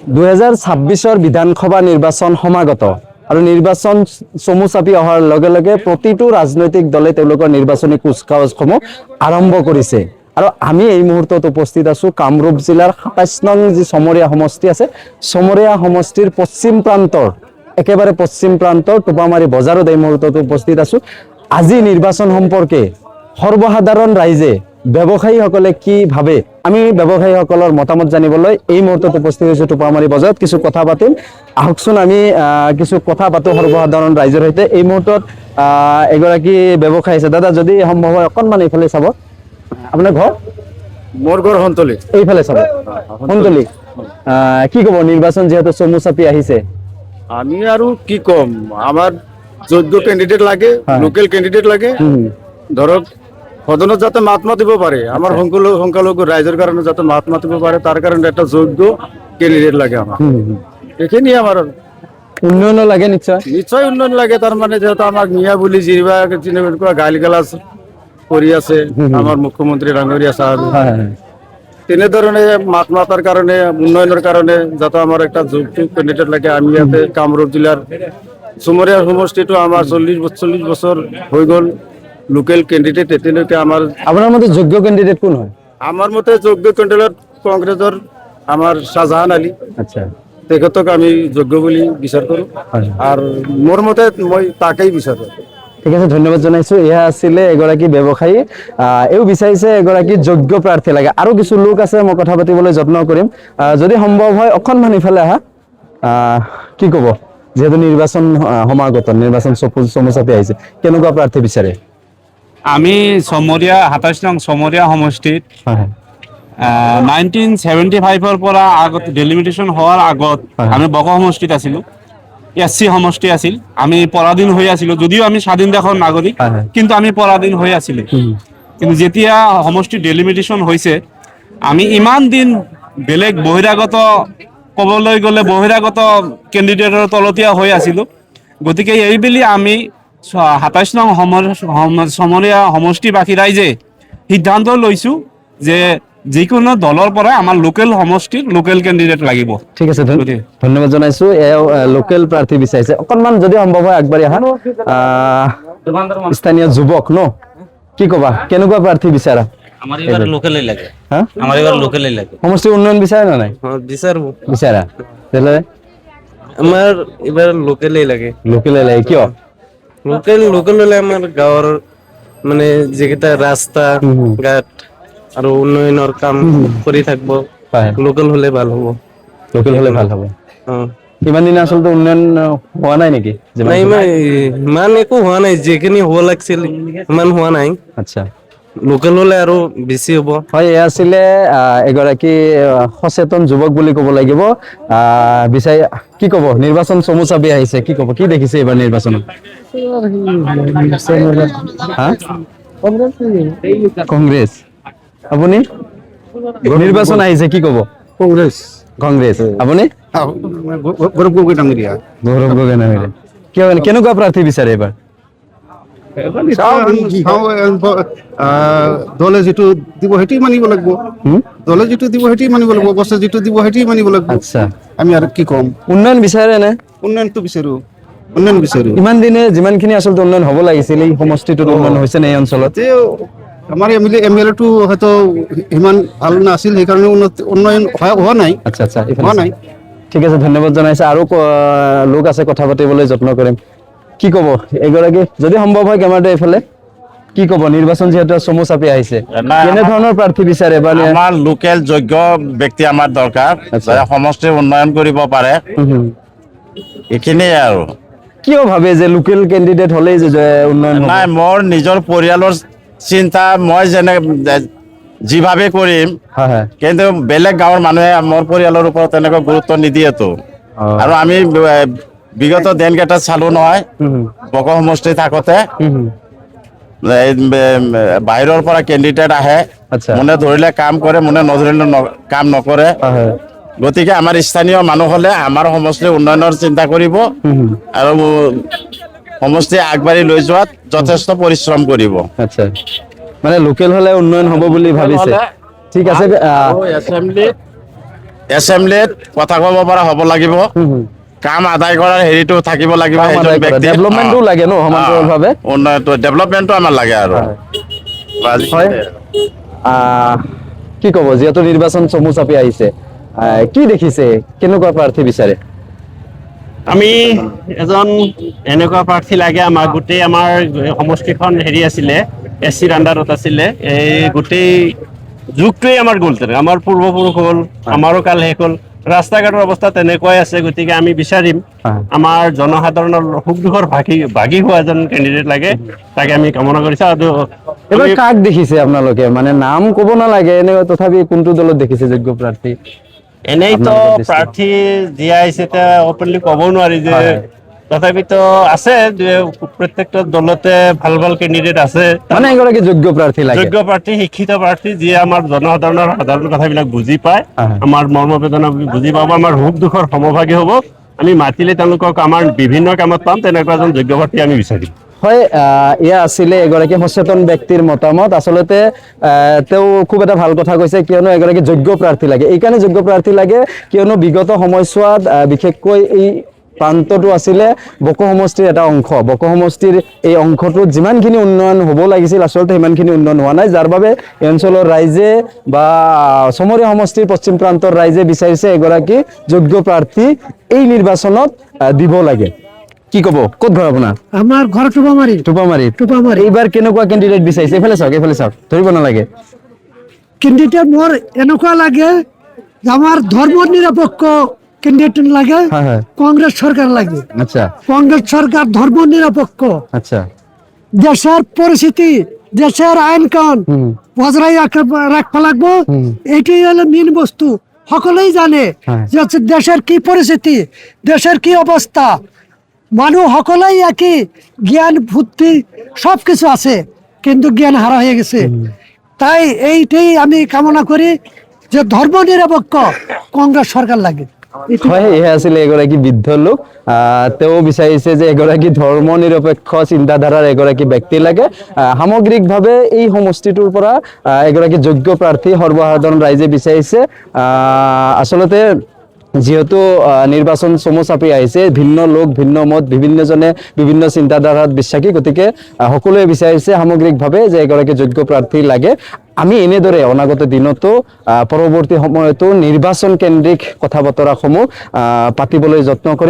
2026 বিধানসভা নিৰ্বাচন সমাগত আৰু নিৰ্বাচন চমু চাপি অহাৰ লগে লগে প্ৰতিটো ৰাজনৈতিক দলে তেওঁলোকৰ নিৰ্বাচনী কুচকাৱাজসমূহ আৰম্ভ কৰিছে আৰু আমি এই মুহূৰ্তত উপস্থিত আছো কামৰূপ জিলাৰ 27 নং যি চমৰীয়া সমষ্টি আছে চমৰীয়া সমষ্টিৰ পশ্চিম প্ৰান্তৰ একেবাৰে পশ্চিম প্ৰান্তৰ টোপামাৰী বজাৰত এই মুহূৰ্তত উপস্থিত আছো আজি নিৰ্বাচন সম্পৰ্কে সৰ্বসাধাৰণ ৰাইজে ব্যৱসায়ীসকলে কি ভাবে আমি ব্যৱসায়ীসকলৰ মতামত জানিবলৈ এই মুহূৰ্তত উপস্থিত হৈছো টোপামাৰী বজাৰত কিছু কথা পাতিম আহকচোন আমি কিছু কথা পাতো সৰ্বসাধাৰণ ৰাইজৰ সৈতে এই মুহূৰ্তত এগৰাকী ব্যৱসায়ী আছে দাদা যদি সম্ভৱ হয় অকণমান এইফালে চাব আপোনাৰ ঘৰ মোৰ ঘৰ হন্তলি এইফালে চাব হন্তলি কি ক'ব নিৰ্বাচন যেহেতু চমু চাপি আহিছে আমি আৰু কি কম আমাৰ যোগ্য ক্যান্ডিডেট লাগে লোকাল ক্যান্ডিডেট লাগে ধৰক সদনত যাতে মাত মাতিব পাৰে আমাৰ সংখ্যালঘু ৰাইজৰ কাৰণে যাতে মাত মাতিব পাৰে তাৰ কাৰণে এটা যোগ্য ক্যান্ডিডেট লাগে আমাৰ এইখিনি আমাৰ উন্নয়ন লাগে নিশ্চয় উন্নয়ন লাগে তাৰ মানে যেহেতু আমাক মিয়া বুলি জিৰিবা গালি গালাজ কৰি আছে আমাৰ মুখ্যমন্ত্ৰী ডাঙৰীয়া সাহেব তেনেধৰণে মাত মাতাৰ কাৰণে উন্নয়নৰ কাৰণে যাতে আমাৰ একটা যোগ্য ক্যান্ডিডেট লাগে আমি ইয়াতে কামৰূপ জিলাৰ চমৰীয়া সমষ্টিটো আমাৰ 40 বছৰ হৈ গ'ল লোকাল ক্যান্ডিডেট এতিয়ালৈকে আমাৰ আপোনাৰ মতে যোগ্য ক্যান্ডিডেট কোন হয় আমাৰ মতে যোগ্য ক্যান্ডিডেট কংগ্ৰেসেৰ আমাৰ শাহজাহান আলী আচ্ছা তেখেতক আমি যোগ্য বুলি বিচাৰ কৰো আৰ মোৰ মতে মই তাকেই বিচাৰো ঠিক আছে ধন্যবাদ জনাইছো এয়া আছিলে এগৰাকী ব্যৱসায়ী এও বিচাৰিছে এগৰাকী যোগ্য প্ৰাৰ্থী লাগে আৰু কিছু লোক আছে মই কথা পাতিবলৈ যত্ন কৰিম যদি সম্ভৱ হয় অকণমান ইফালে আহা কি ক'ব যেহেতু নিৰ্বাচন সমাগত নিৰ্বাচন চমু চাপি আহিছে কেনেকুৱা প্ৰাৰ্থী বিচাৰে আমি চমৰীয়া 27 নং চমৰীয়া সমষ্টিত 1975 পৰা আগত ডেলিমিটেশন হোৱাৰ আগত আমি বক সমষ্টিত আছিলো এসসি সমষ্টি আছিল আমি পৰাধীন হৈ আছিলো যদিও আমি স্বাধীন দেশৰ নাগৰিক কিন্তু আমি পৰাধীন হৈ আছিলো কিন্তু যেতিয়া সমষ্টি ডেলিমিটেশন হৈছে আমি ইমান দিন বেলেগ বহিৰাগত ক'বলৈ গ'লে বহিৰাগত ক্যান্ডিডেটৰ তলতীয়া হৈ আছিলো গতিকে এইবেলি আমি 27 নং চমৰীয়া সমষ্টিবাসী ৰাইজে সিদ্ধান্ত লৈছো যে যিকোনো দলৰ পৰা আমাৰ লোকেল সমষ্টিৰ লোকেল ক্যান্ডিডেট লাগিব ঠিক আছে ধন্যবাদ জনাইছো লোকেল প্ৰাৰ্থী বিচাৰিছে অকণমান যদি সম্ভৱ হয় আগবাঢ়ি আহা স্থানীয় যুৱক ন কি ক'বা কেনেকুৱা প্ৰাৰ্থী বিচাৰা আমাৰ এবাৰ লোকালই লাগে আমাৰ এবাৰ লোকালই লাগে সমষ্টি উন্নয়ন বিচাৰে না নাই বিচাৰবো বিচাৰা তাহলে আমাৰ এবাৰ লোকালই লাগে কিয় লোকাল হলে আমাৰ গাঁৱৰ মানে যেটা ৰাস্তা ঘাট আৰু উন্নয়নৰ কাম কৰি থাকবো লোকাল হলে ভাল হ'ব ইমান দিন আসলে উন্নয়ন হোৱা নাই নেকি নাই ইমান একো হোৱা নাই যেখিনি হ'ব লাগিছিল ইমান হোৱা নাই আচ্ছা লোকাল হলে আৰু বেছি হ'ব হয় এয়া আছিলে এগৰাকী সচেতন যুৱক বুলি ক'ব লাগিব বিচাৰি কি ক'ব নিৰ্বাচন চমু চাপি আহিছে কি ক'ব কি দেখিছে এইবাৰ নিৰ্বাচনত কংগ্ৰেছ আপুনি নিৰ্বাচন আহিছে কি ক'ব কংগ্ৰেস আপুনি গৌৰৱ গগৈ ডাঙৰীয়া কিয় কেনেকুৱা প্ৰাৰ্থী বিচাৰে এইবাৰ দলে যিটো দিব সেইটোৱে মানিব লাগিব দলে যিটো দিব সেইটোৱে মানিব লাগিব অৱস্থা যিটো দিব সেইটোৱে মানিব লাগিব আচ্ছা আমি আৰু কি ক'ম উন্নয়ন বিচাৰে নে উন্নয়ন বিচাৰো ইমান দিনে যিমানখিনি আচলতে উন্নয়ন হ'ব লাগিছিল এই সমষ্টিটোত উন্নয়ন হৈছে নে এই অঞ্চলত আমাৰ এমএলএ টো হয়তো ইমান ভাল নাছিল সেইকাৰণে উন্নয়ন হোৱা নাই আচ্ছা হোৱা নাই ঠিক আছে ধন্যবাদ জনাইছে আৰু লোক আছে কথা পাতিবলৈ যত্ন কৰিম কি ক'ব এগৰাকী যদি সম্ভৱ হয় কেমেৰাটো এইফালে কি ক'ব নিৰ্বাচন যিহেতু চমু চাপি আহিছে কেনে ধৰণৰ প্ৰাৰ্থী বিচাৰে আমাৰ লোকেল যোগ্য ব্যক্তি আমাৰ দৰকাৰ সমষ্টি উন্নয়ন কৰিব পাৰে এইখিনিয়ে আৰু কিয় ভাবে যে লোকেল ক্যান্ডিডেট হলেই যে উন্নয়ন নাই মোৰ নিজৰ পৰিয়ালৰ চিন্তা মই যেনে যিভাৱে কৰিম কিন্তু বেলেগ গাঁৱৰ মানুহে মোৰ পৰিয়ালৰ ওপৰত তেনেকৈ গুৰুত্ব নিদিয়েতো আৰু আমি বিগত দিনকেইটা চালো নহয় বক সমষ্টি থাকোতে বাহিৰৰ পৰা ক্যান্ডিডেট আহে মনে ধৰিলে কাম কৰে মনে নধৰিলে কাম নকৰে গতিকে আমাৰ স্থানীয় মানুহ হলে আমাৰ সমষ্টি উন্নয়নৰ চিন্তা কৰিব আৰু সমষ্টি আগবাঢ়ি লৈ যোৱাত যথেষ্ট পৰিশ্ৰম কৰিব আচ্ছা মানে লোকেল হলে উন্নয়ন হ'ব বুলি ভাবিছে ঠিক আছে এছেম্বলিত কথা ক'ব পৰা হ'ব লাগিব, কাম আদায় কৰাৰ হেৰিটো থাকিব লাগিব, সেইজন ব্যক্তি ডেভেলপমেণ্টো লাগে ন সমান্তৰালভাৱে। উন্নয়নটো ডেভেলপমেণ্টটো আমাৰ লাগে আৰু হয়। কি ক'ব, যিহেতু নিৰ্বাচন চমু চাপি আহিছে, কি দেখিছে, কেনেকুৱা প্ৰাৰ্থী বিচাৰে? আমি এজন এনেকুৱা প্ৰাৰ্থী লাগে আমাক। গোটেই আমাৰ সমষ্টিখন হেৰি আছিলে, SC ৰ আণ্ডাৰত আছিলে, এই গোটেই যুগটোৱেই আমাৰ গ'ল, আমাৰ পূৰ্বপুৰুষ হ'ল, আমাৰো কাল শেষ হ'ল, ৰাস্তা ঘাটৰ অৱস্থা তেনেকুৱাই আছে। গতিকে আমি বিচাৰিম আমাৰ জনসাধাৰণৰ সুখ দুখৰ ভাগি হোৱা এজন কেণ্ডিডেট লাগে, তাকে আমি কামনা কৰিছোঁ। আৰু এবাৰ কাক দেখিছে আপোনালোকে, মানে নাম ক'ব নালাগে, এনে তথাপি কোনটো দলত দেখিছে যোগ্য প্ৰাৰ্থী? এনেইতো প্ৰাৰ্থী দিয়া আহিছে, এতিয়া অপেনলি ক'ব নোৱাৰি যে, তথাপিতো আছে প্ৰত্যেকটা দলতে ভাল ভাল কেণ্ডিডেট আছে। মানে এগৰাকী যোগ্য প্ৰাৰ্থী লাগে, যোগ্য প্ৰাৰ্থী, শিক্ষিত প্ৰাৰ্থী, যিয়ে আমাৰ জনসাধাৰণৰ সাধাৰণ কথাবিলাক বুজি পায়, আমাৰ মৰ্ম বেদনা বুজি পাব, আমাৰ সুখ দুখৰ সমভাগী হ'ব। আমি মাতিলে তেওঁলোকক আমাৰ বিভিন্ন কামত পাম, তেনেকুৱা এজন যোগ্য প্ৰাৰ্থী আমি বিচাৰিম। হয়। এয়া আছিলে এগৰাকী সচেতন ব্যক্তিৰ মতামত। আচলতে তেওঁ খুব এটা ভাল কথা কৈছে, কিয়নো এগৰাকী যোগ্য প্ৰাৰ্থী লাগে। এইকাৰণে যোগ্য প্ৰাৰ্থী লাগে কিয়নো বিগত সময়ছোৱাত বিশেষকৈ এই প্ৰান্তটো আছিলে বকো সমষ্টিৰ এটা অংশ। বকো সমষ্টিৰ এই অংশটোত যিমানখিনি উন্নয়ন হ'ব লাগিছিল, আচলতে সিমানখিনি উন্নয়ন হোৱা নাই, যাৰ বাবে এই অঞ্চলৰ ৰাইজে বা চমৰীয়া সমষ্টিৰ পশ্চিম প্ৰান্তৰ ৰাইজে বিচাৰিছে এগৰাকী যোগ্য প্ৰাৰ্থী এই নিৰ্বাচনত দিব লাগে। কি ক'ব, ক'ত ঘৰ আপোনাৰ? আমাৰ ঘৰ টোপামাৰী। টোপামাৰী। এইবাৰ কেনেকুৱা কেণ্ডিডেট বিচাৰিছে? এইফালে চাওক, ধৰিব নালাগে। কেণ্ডিডেট মোৰ এনেকুৱা লাগে যে আমাৰ ধৰ্ম নিৰপেক্ষ কেণ্ডিডেট লাগে, কংগ্রেস সরকার লাগে। আচ্ছা কংগ্রেস সরকার ধর্ম নিরপেক্ষ, আচ্ছা দেশের পরিস্থিতি, দেশের আইন কানুন বজায় রাখবা লাগবো। এটাই হলো মেন বস্তু। সকলেই জানে যে দেশের কি পরিস্থিতি, দেশের কি অবস্থা, মানুষ সকলেই একই জ্ঞান বুদ্ধি সবকিছু আছে, কিন্তু জ্ঞান হারা হয়ে গেছে। তাই এইটাই আমি কামনা করি যে ধর্ম নিরপেক্ষ কংগ্রেস সরকার লাগে। হয়, এয়া আছিলে এগৰাকী বৃদ্ধ লোক। তেওঁ বিচাৰিছে যে এগৰাকী ধৰ্ম নিৰপেক্ষ চিন্তাধাৰাৰ এগৰাকী ব্যক্তি লাগে। সামগ্ৰিকভাৱে এই সমষ্টিটোৰ পৰা এগৰাকী যোগ্য প্ৰাৰ্থী সৰ্বসাধাৰণ ৰাইজে বিচাৰিছে। আচলতে যিহেতু নিৰ্বাচন চমু চাপি আহিছে, ভিন্ন লোক, ভিন্ন মত, বিভিন্নজনে বিভিন্ন চিন্তাধাৰাত বিশ্বাসী, গতিকে সকলোৱে বিচাৰিছে সামগ্ৰিকভাৱে যে এগৰাকী যোগ্য প্ৰাৰ্থী লাগে। আমি এনেদৰে অনাগত দিনতো পৰৱৰ্তী সময়তো নিৰ্বাচন কেন্দ্ৰিক কথা বতৰাসমূহ পাতিবলৈ যত্ন কৰিম।